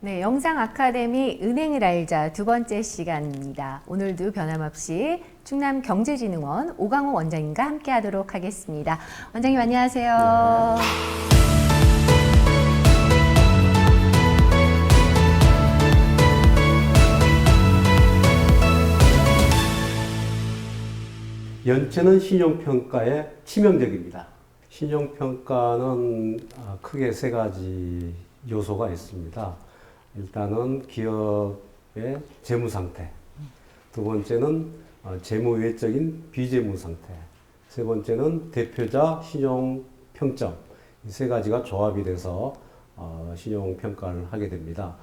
네, 영상 아카데미 은행을 알자 두 번째 시간입니다. 오늘도 변함없이 충남경제진흥원 오강호 원장님과 함께 하도록 하겠습니다. 원장님 안녕하세요. 연체는 신용평가에 치명적입니다. 신용평가는 크게 세 가지 요소가 있습니다. 일단은 기업의 재무 상태, 두 번째는 재무 외적인 비재무 상태, 세 번째는 대표자 신용 평점. 이 세 가지가 조합이 돼서 신용 평가를 하게 됩니다.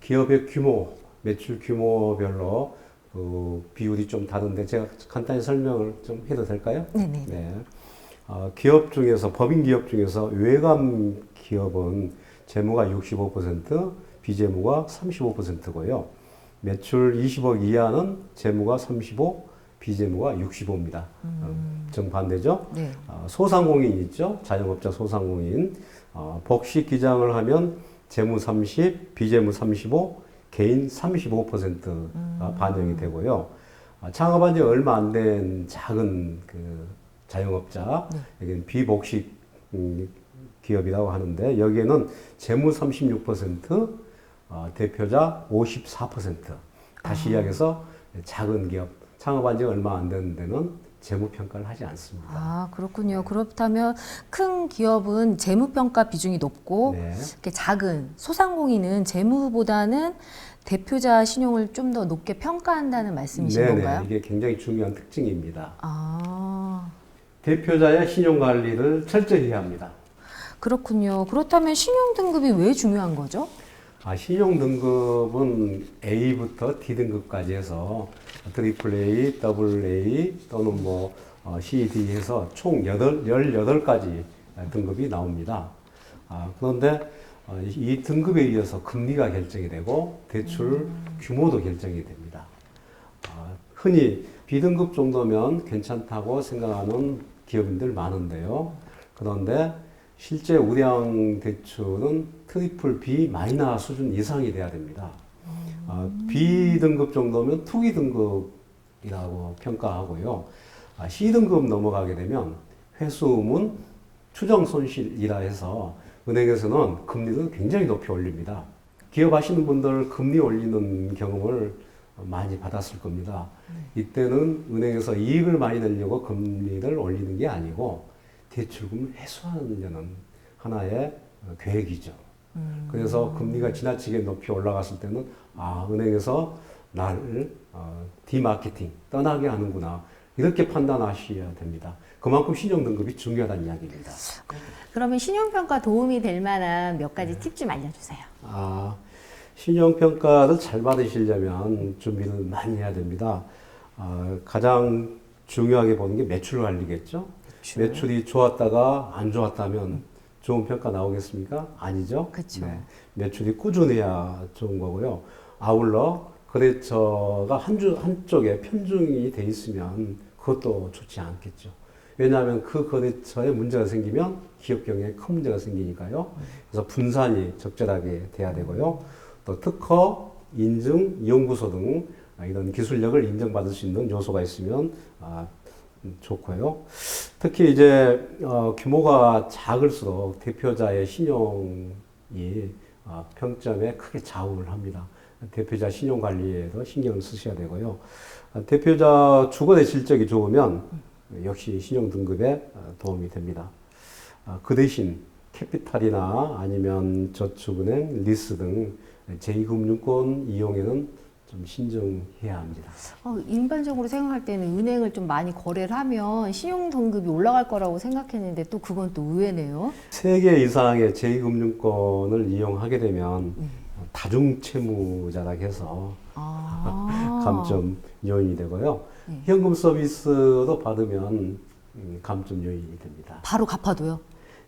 기업의 규모, 매출 규모별로 그 비율이 좀 다른데 제가 간단히 설명을 좀 해도 될까요? 네네. 네. 기업 중에서 법인 기업 중에서 외감 기업은 재무가 65%, 비재무가 35%고요. 매출 20억 이하는 재무가 35, 비재무가 65입니다. 정반대죠? 네. 소상공인 있죠? 자영업자 소상공인. 복식 기장을 하면 재무 30, 비재무 35, 개인 35%가 반영이 되고요. 창업한 지 얼마 안 된 작은 그 자영업자, 여기는 비복식 기업이라고 하는데 여기에는 재무 36%, 대표자 54%. 다시 이야기해서 작은 기업, 창업한 지 얼마 안 된 데는 재무 평가를 하지 않습니다. 아, 그렇군요. 그렇다면 큰 기업은 재무 평가 비중이 높고 네. 이렇게 작은 소상공인은 재무보다는 대표자 신용을 좀 더 높게 평가한다는 말씀이신 건가요? 이게 굉장히 중요한 특징입니다. 아, 대표자의 신용 관리를 철저히 해야 합니다. 그렇군요. 그렇다면 신용 등급이 왜 중요한 거죠? 신용 등급은 A부터 D 등급까지 해서 트리플 A, 더블 A 또는 C, D 해서 총 18가지 등급이 나옵니다. 그런데 이 등급에 의해서 금리가 결정이 되고 대출 규모도 결정이 됩니다. 흔히 B등급 정도면 괜찮다고 생각하는 기업인들 많은데요. 그런데 실제 우량 대출은 트리플 B 마이너 수준 이상이 돼야 됩니다. B등급 정도면 투기 등급이라고 평가하고요. C등급 넘어가게 되면 회수문 추정 손실이라 해서 은행에서는 금리를 굉장히 높이 올립니다. 기업 하시는 분들 금리 올리는 경험을 많이 받았을 겁니다. 이때는 은행에서 이익을 많이 내려고 금리를 올리는 게 아니고 대출금을 회수하려는 하나의 계획이죠. 그래서 금리가 지나치게 높이 올라갔을 때는 은행에서 나를 디마케팅, 떠나게 하는구나. 이렇게 판단하셔야 됩니다. 그만큼 신용등급이 중요하다는 이야기입니다. 그러면 신용평가 도움이 될 만한 몇 가지 팁 좀 알려주세요. 신용평가를 잘 받으시려면 준비를 많이 해야 됩니다. 가장 중요하게 보는 게 매출 관리겠죠. 매출이 좋았다가 안 좋았다면 좋은 평가 나오겠습니까? 아니죠. 그렇죠. 네. 매출이 꾸준해야 좋은 거고요. 아울러 거래처가 한쪽에 편중이 돼 있으면 그것도 좋지 않겠죠. 왜냐하면 그 거래처에 문제가 생기면 기업 경영에 큰 문제가 생기니까요. 그래서 분산이 적절하게 돼야 되고요. 또 특허, 인증, 연구소 등 이런 기술력을 인정받을 수 있는 요소가 있으면 좋고요. 특히 이제 규모가 작을수록 대표자의 신용이 평점에 크게 좌우를 합니다. 대표자 신용 관리에도 신경을 쓰셔야 되고요. 대표자 주거대 실적이 좋으면 역시 신용 등급에 도움이 됩니다. 그 대신 캐피탈이나 아니면 저축은행, 리스 등 제2금융권 이용에는 좀 신중해야 합니다. 일반적으로 생각할 때는 은행을 좀 많이 거래를 하면 신용 등급이 올라갈 거라고 생각했는데 또 그건 또 의외네요. 3개 이상의 제2금융권을 이용하게 되면 다중채무자라 해서 감점 요인이 되고요. 현금 서비스도 받으면 감점 요인이 됩니다. 바로 갚아도요?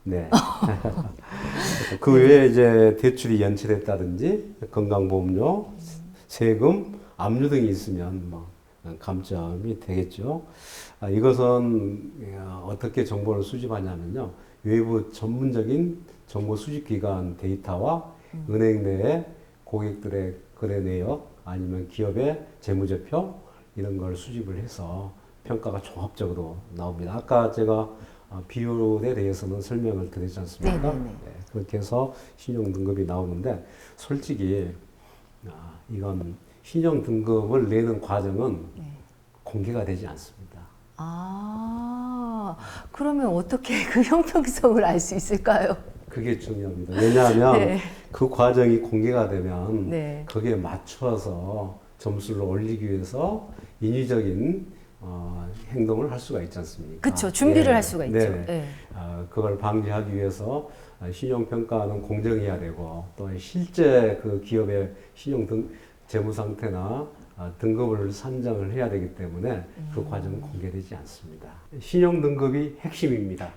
네. 그 외에 이제 대출이 연체됐다든지 건강보험료, 세금, 압류 등이 있으면 감점이 되겠죠. 이것은 어떻게 정보를 수집하냐면요. 외부 전문적인 정보 수집 기관 데이터와 은행 내에 고객들의 거래 내역 아니면 기업의 재무제표 이런 걸 수집을 해서 평가가 종합적으로 나옵니다. 아까 제가 비율에 대해서는 설명을 드렸지 않습니까? 네네네. 네, 그렇게 해서 신용 등급이 나오는데 솔직히 이건 신용 등급을 내는 과정은 네. 공개가 되지 않습니다. 아, 그러면 어떻게 그 형평성을 알 수 있을까요? 그게 중요합니다. 왜냐하면 네. 그 과정이 공개가 되면 네. 거기에 맞춰서 점수를 올리기 위해서 인위적인 행동을 할 수가 있지 않습니까? 그렇죠. 준비를 예. 할 수가 있죠. 네. 네. 그걸 방지하기 위해서 신용평가는 공정해야 되고 또 실제 그 기업의 재무 상태나 등급을 산정을 해야 되기 때문에 그 과정은 공개되지 않습니다. 신용 등급이 핵심입니다.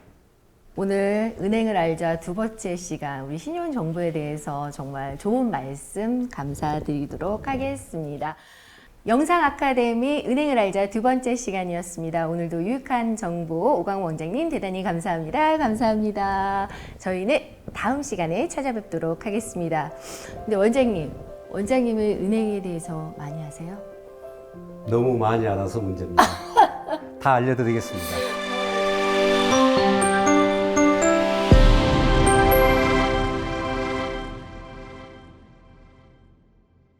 오늘 은행을 알자 두 번째 시간 우리 신용 정보에 대해서 정말 좋은 말씀 감사드리도록 하겠습니다. 영상 아카데미 은행을 알자 두 번째 시간이었습니다. 오늘도 유익한 정보 오광호 원장님 대단히 감사합니다. 감사합니다. 저희는 다음 시간에 찾아뵙도록 하겠습니다. 근데 원장님은 은행에 대해서 많이 아세요? 너무 많이 알아서 문제입니다. 다 알려드리겠습니다.